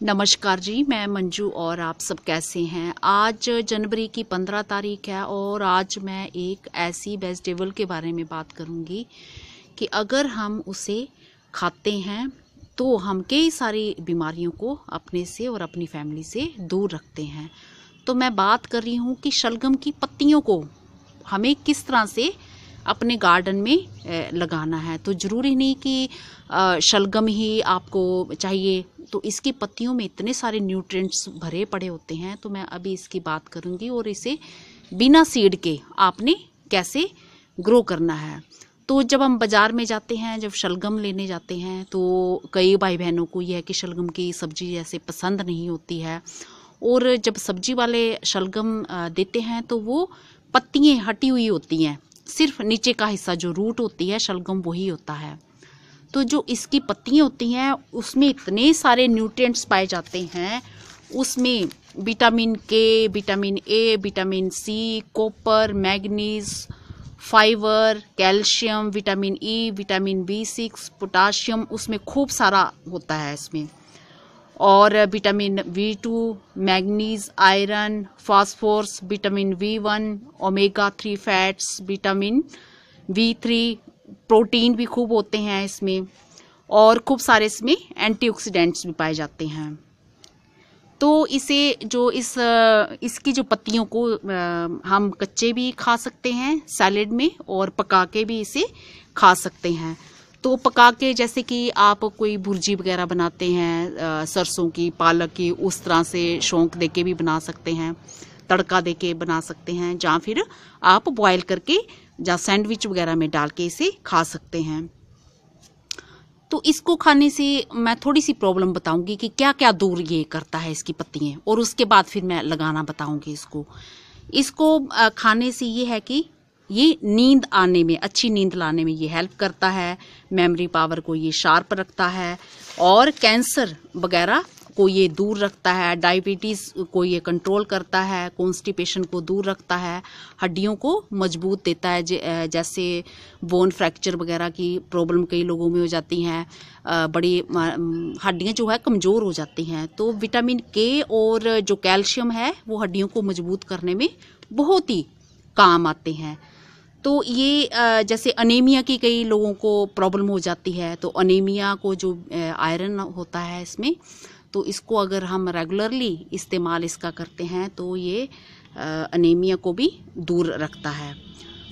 नमस्कार जी, मैं मंजू और आप सब कैसे हैं। आज जनवरी की 15 तारीख है और आज मैं एक ऐसी वेजिटेबल के बारे में बात करूंगी कि अगर हम उसे खाते हैं तो हम कई सारी बीमारियों को अपने से और अपनी फैमिली से दूर रखते हैं। तो मैं बात कर रही हूँ कि शलगम की पत्तियों को हमें किस तरह से अपने गार्डन में लगाना है। तो ज़रूरी नहीं कि शलगम ही आपको चाहिए, तो इसकी पत्तियों में इतने सारे न्यूट्रिएंट्स भरे पड़े होते हैं। तो मैं अभी इसकी बात करूंगी और इसे बिना सीड के आपने कैसे ग्रो करना है। तो जब हम बाज़ार में जाते हैं, जब शलगम लेने जाते हैं, तो कई भाई बहनों को यह है कि शलगम की सब्ज़ी जैसे पसंद नहीं होती है, और जब सब्जी वाले शलगम देते हैं तो वो पत्तियाँ हटी हुई होती हैं, सिर्फ नीचे का हिस्सा जो रूट होती है शलगम वही होता है। तो जो इसकी पत्तियाँ होती हैं उसमें इतने सारे न्यूट्रिएंट्स पाए जाते हैं। उसमें vitamin K, vitamin A, vitamin C, copper, manganese, fibre, calcium, vitamin E, vitamin B6, potassium, उसमें खूब सारा होता है इसमें। और vitamin B2, manganese, iron, phosphorus, vitamin B1, omega 3 fats, vitamin B3, protein भी खूब होते हैं इसमें, और खूब सारे इसमें एंटीऑक्सीडेंट्स भी पाए जाते हैं। तो इसे जो इसकी जो पत्तियों को हम कच्चे भी खा सकते हैं सैलेड में, और पका के भी इसे खा सकते हैं। तो पका के जैसे कि आप कोई भुर्जी वगैरह बनाते हैं सरसों की, पालक की, उस तरह से शौंक दे के भी बना सकते हैं, तड़का दे के बना सकते हैं, या फिर आप बॉयल करके या सैंडविच वगैरह में डाल के इसे खा सकते हैं। तो इसको खाने से मैं थोड़ी सी प्रॉब्लम बताऊंगी कि क्या क्या दूर ये करता है इसकी पत्तियाँ, और उसके बाद फिर मैं लगाना बताऊंगी इसको खाने से ये है कि ये नींद आने में, अच्छी नींद लाने में ये हेल्प करता है, मेमोरी पावर को ये शार्प रखता है, और कैंसर वगैरह को ये दूर रखता है, डायबिटीज़ को ये कंट्रोल करता है, कॉन्स्टिपेशन को दूर रखता है, हड्डियों को मजबूत देता है। जैसे बोन फ्रैक्चर वगैरह की प्रॉब्लम कई लोगों में हो जाती हैं, बड़ी हड्डियां जो है कमज़ोर हो जाती हैं। तो विटामिन के और जो कैल्शियम है वो हड्डियों को मजबूत करने में बहुत ही काम आते हैं। तो ये जैसे अनीमिया की कई लोगों को प्रॉब्लम हो जाती है, तो अनीमिया को जो आयरन होता है इसमें, तो इसको अगर हम रेगुलरली इस्तेमाल इसका करते हैं तो ये अनीमिया को भी दूर रखता है,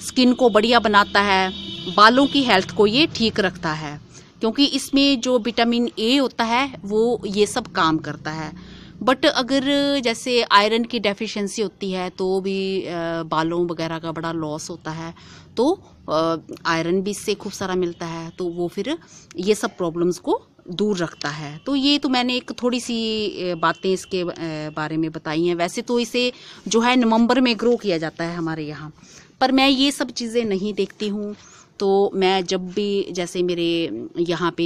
स्किन को बढ़िया बनाता है, बालों की हेल्थ को ये ठीक रखता है, क्योंकि इसमें जो विटामिन ए होता है वो ये सब काम करता है। बट अगर जैसे आयरन की डेफिशिएंसी होती है तो भी बालों वगैरह का बड़ा लॉस होता है, तो आयरन भी इससे खूब सारा मिलता है, तो वो फिर ये सब प्रॉब्लम्स को दूर रखता है। तो ये तो मैंने एक थोड़ी सी बातें इसके बारे में बताई हैं। वैसे तो इसे जो है नवंबर में ग्रो किया जाता है हमारे यहाँ, पर मैं ये सब चीज़ें नहीं देखती हूँ। तो मैं जब भी जैसे मेरे यहाँ पे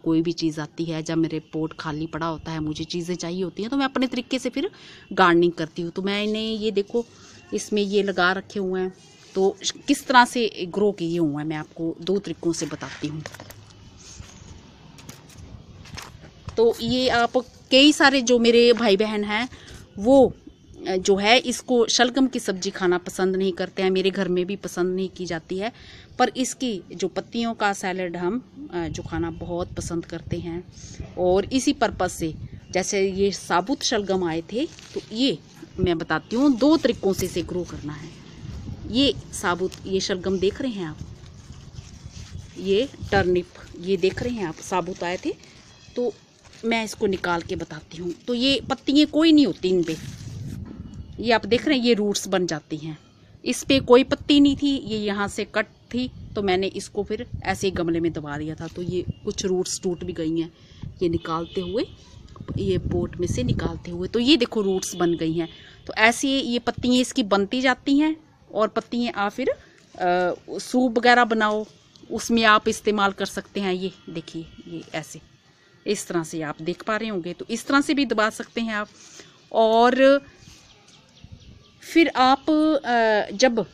कोई भी चीज़ आती है, जब मेरे पोट खाली पड़ा होता है, मुझे चीज़ें चाहिए होती हैं, तो मैं अपने तरीके से फिर गार्डनिंग करती हूँ। तो मैंने ये देखो इसमें ये लगा रखे हुए हैं, तो किस तरह से ग्रो किए हुए हैं मैं आपको दो तरीकों से बताती हूँ। तो ये आप कई सारे जो मेरे भाई बहन हैं वो जो है इसको शलगम की सब्जी खाना पसंद नहीं करते हैं, मेरे घर में भी पसंद नहीं की जाती है, पर इसकी जो पत्तियों का सैलेड हम जो खाना बहुत पसंद करते हैं। और इसी पर्पज़ से जैसे ये साबुत शलगम आए थे, तो ये मैं बताती हूँ दो तरीकों से इसे ग्रो करना है। ये साबुत, ये शलगम देख रहे हैं आप, ये टर्निप ये देख रहे हैं आप, साबुत आए थे, तो मैं इसको निकाल के बताती हूँ। तो ये पत्तियाँ कोई नहीं होती इन पे, ये आप देख रहे हैं, ये रूट्स बन जाती हैं। इस पे कोई पत्ती नहीं थी, ये यहाँ से कट थी, तो मैंने इसको फिर ऐसे गमले में दबा दिया था, तो ये कुछ रूट्स टूट भी गई हैं, ये निकालते हुए, ये पोट में से निकालते हुए, तो ये देखो रूट्स बन गई हैं। तो ऐसे ये पत्तियाँ इसकी बनती जाती हैं, और पत्तियाँ आप फिर सूप वगैरह बनाओ, उसमें आप इस्तेमाल कर सकते हैं। ये देखिए, ये ऐसे इस तरह से आप देख पा रहे होंगे, तो इस तरह से भी दबा सकते हैं आप। और फिर आप जब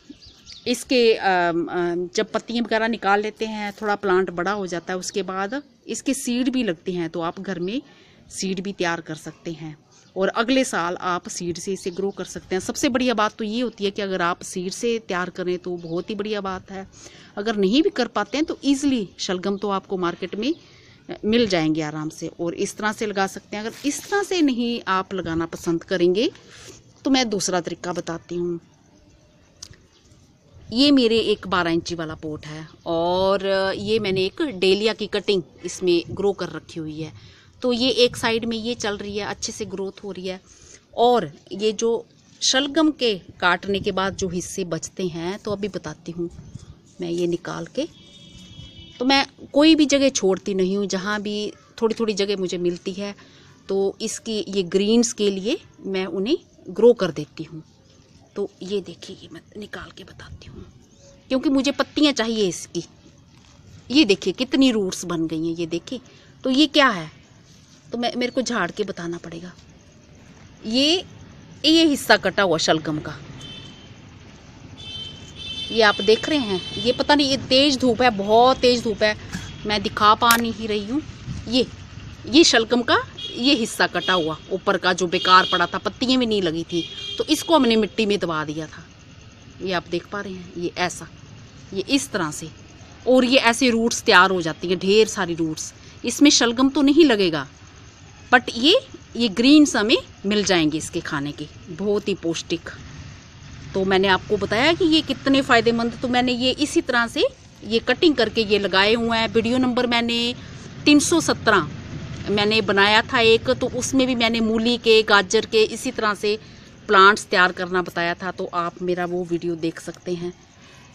इसके जब पत्तियाँ वगैरह निकाल लेते हैं, थोड़ा प्लांट बड़ा हो जाता है, उसके बाद इसके सीड भी लगते हैं, तो आप घर में सीड भी तैयार कर सकते हैं और अगले साल आप सीड से इसे ग्रो कर सकते हैं। सबसे बढ़िया बात तो ये होती है कि अगर आप सीड से तैयार करें तो बहुत ही बढ़िया बात है। अगर नहीं भी कर पाते हैं तो ईजिली शलगम तो आपको मार्केट में मिल जाएंगे आराम से, और इस तरह से लगा सकते हैं। अगर इस तरह से नहीं आप लगाना पसंद करेंगे तो मैं दूसरा तरीका बताती हूँ। ये मेरे एक 12 इंची वाला पॉट है और ये मैंने एक डेलिया की कटिंग इसमें ग्रो कर रखी हुई है। तो ये एक साइड में ये चल रही है, अच्छे से ग्रोथ हो रही है। और ये जो शलगम के काटने के बाद जो हिस्से बचते हैं तो अभी बताती हूँ मैं। ये निकाल के तो मैं कोई भी जगह छोड़ती नहीं हूँ, जहाँ भी थोड़ी थोड़ी जगह मुझे मिलती है तो इसकी ये ग्रीन्स के लिए मैं उन्हें ग्रो कर देती हूँ। तो ये देखिए, ये मैं निकाल के बताती हूँ क्योंकि मुझे पत्तियाँ चाहिए इसकी। ये देखिए कितनी रूट्स बन गई हैं, ये देखिए। तो ये क्या है, तो मेरे को झाड़ के बताना पड़ेगा। ये हिस्सा कटा हुआ शलगम का, ये आप देख रहे हैं। ये पता नहीं, ये तेज धूप है, बहुत तेज धूप है, मैं दिखा पा नहीं रही हूँ। ये शलगम का ये हिस्सा कटा हुआ ऊपर का जो बेकार पड़ा था, पत्तियां भी नहीं लगी थी, तो इसको हमने मिट्टी में दबा दिया था। ये आप देख पा रहे हैं, ये ऐसा, ये इस तरह से, और ये ऐसे रूट्स तैयार हो जाती हैं, ढेर सारी रूट्स। इसमें शलगम तो नहीं लगेगा बट ये ग्रीन्स हमें मिल जाएंगे इसके खाने के, बहुत ही पौष्टिक। तो मैंने आपको बताया कि ये कितने फ़ायदेमंद। तो मैंने ये इसी तरह से ये कटिंग करके ये लगाए हुए हैं। वीडियो नंबर मैंने 317 मैंने बनाया था एक, तो उसमें भी मैंने मूली के, गाजर के इसी तरह से प्लांट्स तैयार करना बताया था, तो आप मेरा वो वीडियो देख सकते हैं।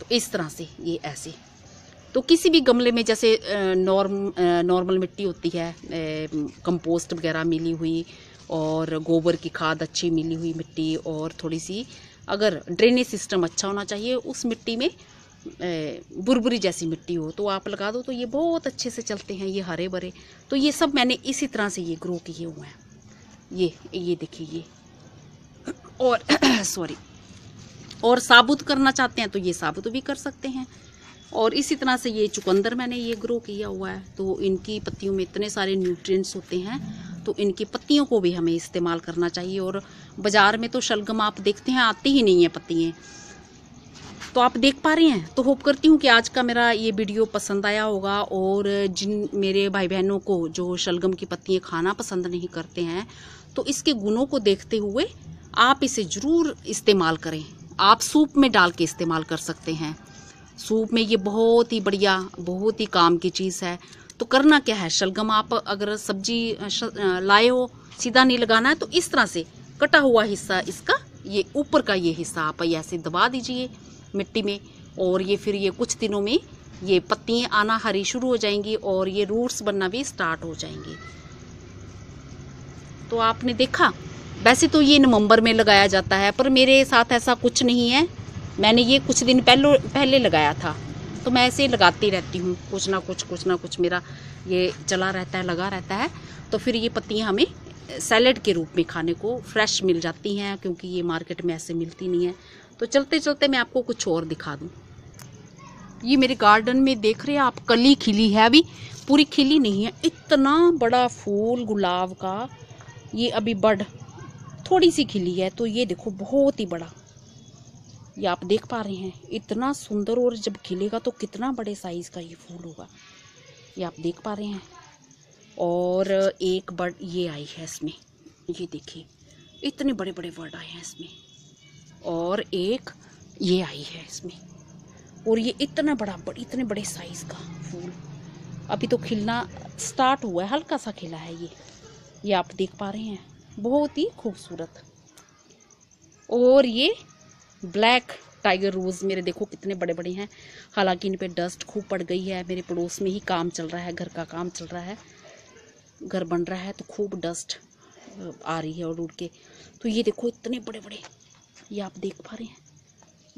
तो इस तरह से ये ऐसे, तो किसी भी गमले में जैसे नॉर्मल मिट्टी होती है, कंपोस्ट वगैरह मिली हुई और गोबर की खाद अच्छी मिली हुई मिट्टी, और थोड़ी सी अगर ड्रेनेज सिस्टम अच्छा होना चाहिए उस मिट्टी में, बुरबुरी जैसी मिट्टी हो तो आप लगा दो, तो ये बहुत अच्छे से चलते हैं, ये हरे भरे। तो ये सब मैंने इसी तरह से ये ग्रो किए हुए हैं। ये देखिए ये, और सॉरी, और साबुत करना चाहते हैं तो ये साबुत भी कर सकते हैं। और इसी तरह से ये चुकंदर मैंने ये ग्रो किया हुआ है। तो इनकी पत्तियों में इतने सारे न्यूट्रिएंट्स होते हैं, तो इनकी पत्तियों को भी हमें इस्तेमाल करना चाहिए। और बाज़ार में तो शलगम आप देखते हैं आती ही नहीं है पत्तियाँ, तो आप देख पा रहे हैं। तो होप करती हूँ कि आज का मेरा ये वीडियो पसंद आया होगा, और जिन मेरे भाई बहनों को जो शलगम की पत्तियाँ खाना पसंद नहीं करते हैं तो इसके गुणों को देखते हुए आप इसे ज़रूर इस्तेमाल करें। आप सूप में डाल के इस्तेमाल कर सकते हैं। सूप में ये बहुत ही बढ़िया, बहुत ही काम की चीज़ है। तो करना क्या है, शलगम आप अगर सब्जी लाए हो, सीधा नहीं लगाना है, तो इस तरह से कटा हुआ हिस्सा इसका, ये ऊपर का ये हिस्सा आप ऐसे दबा दीजिए मिट्टी में, और ये फिर ये कुछ दिनों में ये पत्तियाँ आना हरी शुरू हो जाएंगी और ये रूट्स बनना भी स्टार्ट हो जाएंगे। तो आपने देखा, वैसे तो ये नवंबर में लगाया जाता है, पर मेरे साथ ऐसा कुछ नहीं है। मैंने ये कुछ दिन पहले लगाया था, तो मैं ऐसे लगाती रहती हूँ, कुछ ना कुछ मेरा ये चला रहता है, लगा रहता है। तो फिर ये पत्तियाँ हमें सैलेड के रूप में खाने को फ्रेश मिल जाती हैं, क्योंकि ये मार्केट में ऐसे मिलती नहीं है। तो चलते चलते मैं आपको कुछ और दिखा दूँ। ये मेरे गार्डन में देख रहे हैं आप, कली खिली है, अभी पूरी खिली नहीं है। इतना बड़ा फूल गुलाब का, ये अभी बड थोड़ी सी खिली है, तो ये देखो बहुत ही बड़ा, ये आप देख पा रहे हैं, इतना सुंदर। और जब खिलेगा तो कितना बड़े साइज का ये फूल होगा, ये आप देख पा रहे हैं। और एक बर्ड ये आई है इसमें, ये देखिए इतने बड़े बड़े बर्ड आए हैं इसमें। और एक ये आई है इसमें, और ये इतना इतने बड़े साइज का फूल अभी तो खिलना स्टार्ट हुआ है, हल्का सा खिला है ये आप देख पा रहे हैं, बहुत ही खूबसूरत। और ये ब्लैक टाइगर रोज़ मेरे देखो कितने बड़े बड़े हैं। हालांकि इन पे डस्ट खूब पड़ गई है, मेरे पड़ोस में ही काम चल रहा है, घर का काम चल रहा है, घर बन रहा है, तो खूब डस्ट आ रही है और उड़ के। तो ये देखो इतने बड़े बड़े, ये आप देख पा रहे हैं,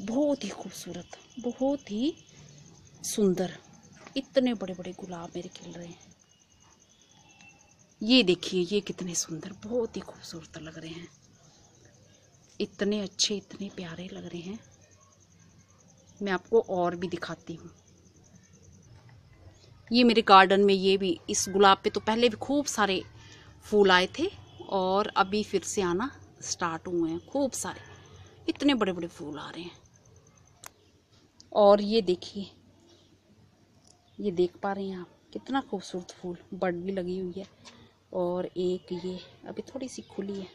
बहुत ही खूबसूरत, बहुत ही सुंदर, इतने बड़े बड़े गुलाब मेरे खिल रहे हैं। ये देखिए ये कितने सुंदर, बहुत ही खूबसूरत लग रहे हैं, इतने अच्छे, इतने प्यारे लग रहे हैं। मैं आपको और भी दिखाती हूँ। ये मेरे गार्डन में ये भी, इस गुलाब पे तो पहले भी खूब सारे फूल आए थे और अभी फिर से आना स्टार्ट हुए हैं, खूब सारे, इतने बड़े बड़े फूल आ रहे हैं। और ये देखिए, ये देख पा रहे हैं आप, कितना खूबसूरत फूल, बड भी लगी हुई है। और एक ये अभी थोड़ी सी खुली है,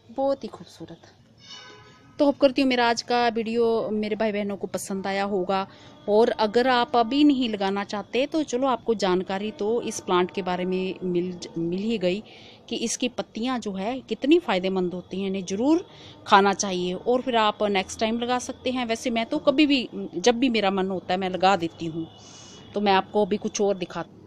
बहुत ही खूबसूरत। तो होप करती हूँ मेरा आज का वीडियो मेरे भाई बहनों को पसंद आया होगा। और अगर आप अभी नहीं लगाना चाहते तो चलो, आपको जानकारी तो इस प्लांट के बारे में मिल ही गई कि इसकी पत्तियां जो है कितनी फ़ायदेमंद होती हैं, इन्हें ज़रूर खाना चाहिए। और फिर आप नेक्स्ट टाइम लगा सकते हैं। वैसे मैं तो कभी भी, जब भी मेरा मन होता है, मैं लगा देती हूँ। तो मैं आपको अभी कुछ और दिखाती,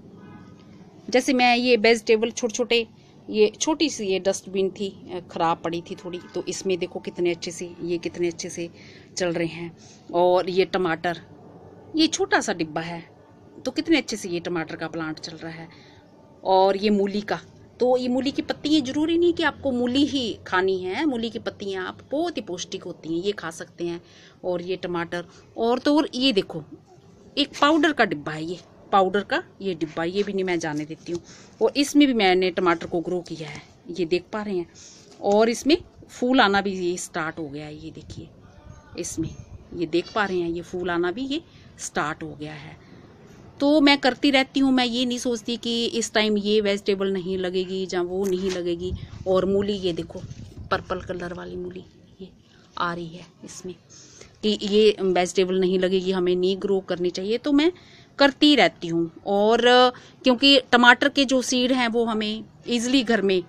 जैसे मैं ये वेजिटेबल छोटे छोटे, ये छोटी सी ये डस्टबिन थी, ख़राब पड़ी थी थोड़ी, तो इसमें देखो कितने अच्छे से, ये कितने अच्छे से चल रहे हैं। और ये टमाटर, ये छोटा सा डिब्बा है, तो कितने अच्छे से ये टमाटर का प्लांट चल रहा है। और ये मूली का, तो ये मूली की पत्तियाँ, ज़रूरी नहीं कि आपको मूली ही खानी है, मूली की पत्तियाँ आप बहुत ही पौष्टिक होती हैं, ये खा सकते हैं। और ये टमाटर, और तो और ये देखो, एक पाउडर का डिब्बा है, ये पाउडर का ये डिब्बा, ये भी नहीं मैं जाने देती हूँ। और इसमें भी मैंने टमाटर को ग्रो किया है, ये देख पा रहे हैं। और इसमें फूल आना भी ये स्टार्ट हो गया है, ये देखिए, इसमें ये देख पा रहे हैं, ये फूल आना भी ये स्टार्ट हो गया है। तो मैं करती रहती हूँ, मैं ये नहीं सोचती कि इस टाइम ये वेजिटेबल नहीं लगेगी या वो नहीं लगेगी। और मूली, ये देखो पर्पल कलर वाली मूली ये आ रही है इसमें, कि ये वेजिटेबल नहीं लगेगी, हमें नहीं ग्रो करनी चाहिए, तो मैं करती रहती हूँ। और क्योंकि टमाटर के जो सीड हैं वो हमें ईजिली घर में,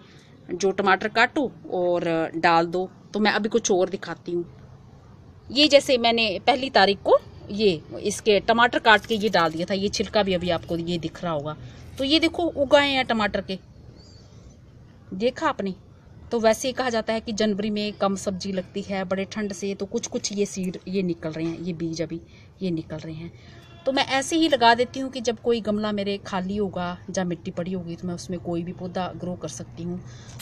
जो टमाटर काटो और डाल दो। तो मैं अभी कुछ और दिखाती हूँ। ये जैसे मैंने 1 तारीख को ये इसके टमाटर काट के ये डाल दिया था, ये छिलका भी अभी आपको ये दिख रहा होगा। तो ये देखो उगाए हैं टमाटर के, देखा आपने। तो वैसे ही कहा जाता है कि जनवरी में कम सब्जी लगती है, बड़े ठंड से, तो कुछ कुछ ये सीड ये निकल रहे हैं, ये बीज अभी ये निकल रहे हैं। तो मैं ऐसे ही लगा देती हूँ कि जब कोई गमला मेरे खाली होगा या मिट्टी पड़ी होगी तो मैं उसमें कोई भी पौधा ग्रो कर सकती हूँ।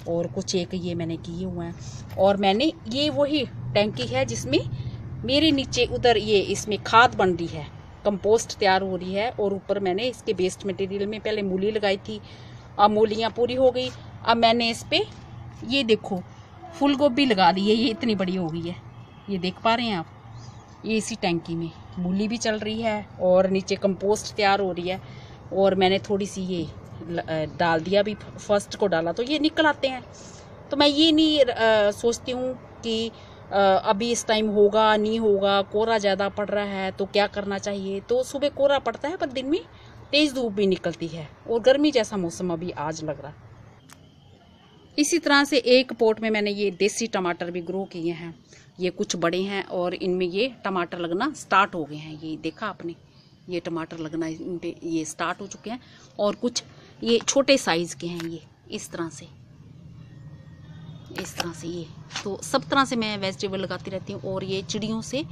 और कुछ एक ये मैंने किए हुए हैं। और मैंने ये वही टैंकी है जिसमें मेरे नीचे उधर ये इसमें खाद बन रही है, कंपोस्ट तैयार हो रही है। और ऊपर मैंने इसके वेस्ट मटेरियल में पहले मूली लगाई थी, अब मूलियाँ पूरी हो गई, अब मैंने इस पर ये देखो फूल गोभी लगा दी है, ये इतनी बड़ी हो गई है, ये देख पा रहे हैं आप। ये इसी टैंकी में मूली भी चल रही है और नीचे कंपोस्ट तैयार हो रही है। और मैंने थोड़ी सी ये डाल दिया, भी फर्स्ट को डाला तो ये निकल आते हैं। तो मैं ये नहीं सोचती हूँ कि अभी इस टाइम होगा नहीं होगा, कोहरा ज़्यादा पड़ रहा है तो क्या करना चाहिए। तो सुबह कोहरा पड़ता है पर दिन में तेज़ धूप भी निकलती है और गर्मी जैसा मौसम अभी आज लग रहा है। इसी तरह से एक पॉट में मैंने ये देसी टमाटर भी ग्रो किए हैं, ये कुछ बड़े हैं और इनमें ये टमाटर लगना स्टार्ट हो गए हैं, ये देखा आपने, ये टमाटर लगना इन पे ये स्टार्ट हो चुके हैं। और कुछ ये छोटे साइज़ के हैं, ये इस तरह से ये। तो सब तरह से मैं वेजिटेबल लगाती रहती हूँ। और ये चिड़ियों से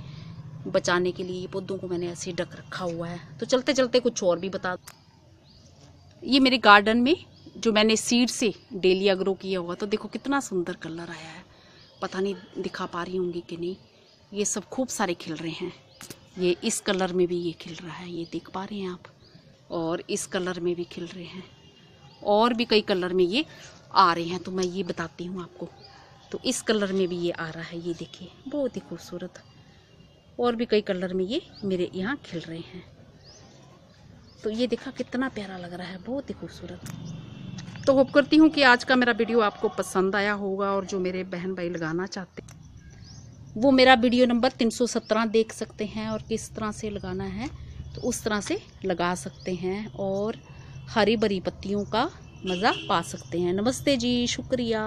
बचाने के लिए पौधों को मैंने ऐसे ढक रखा हुआ है। तो चलते चलते कुछ और भी बता, ये मेरे गार्डन में जो मैंने सीड से डेलिया ग्रो किया हुआ, तो देखो कितना सुंदर कलर आया है, पता नहीं दिखा पा रही होंगी कि नहीं। ये सब खूब सारे खिल रहे हैं, ये इस कलर में भी ये खिल रहा है, ये देख पा रहे हैं आप। और इस कलर में भी खिल रहे हैं, और भी कई कलर में ये आ रहे हैं, तो मैं ये बताती हूँ आपको। तो इस कलर में भी ये आ रहा है, ये देखिए बहुत ही खूबसूरत। और भी कई कलर में ये मेरे यहाँ खिल रहे हैं। तो ये देखा कितना प्यारा लग रहा है, बहुत ही खूबसूरत। तो होप करती हूँ कि आज का मेरा वीडियो आपको पसंद आया होगा। और जो मेरे बहन भाई लगाना चाहते वो मेरा वीडियो नंबर 317 देख सकते हैं, और किस तरह से लगाना है तो उस तरह से लगा सकते हैं और हरी भरी पत्तियों का मज़ा पा सकते हैं। नमस्ते जी, शुक्रिया।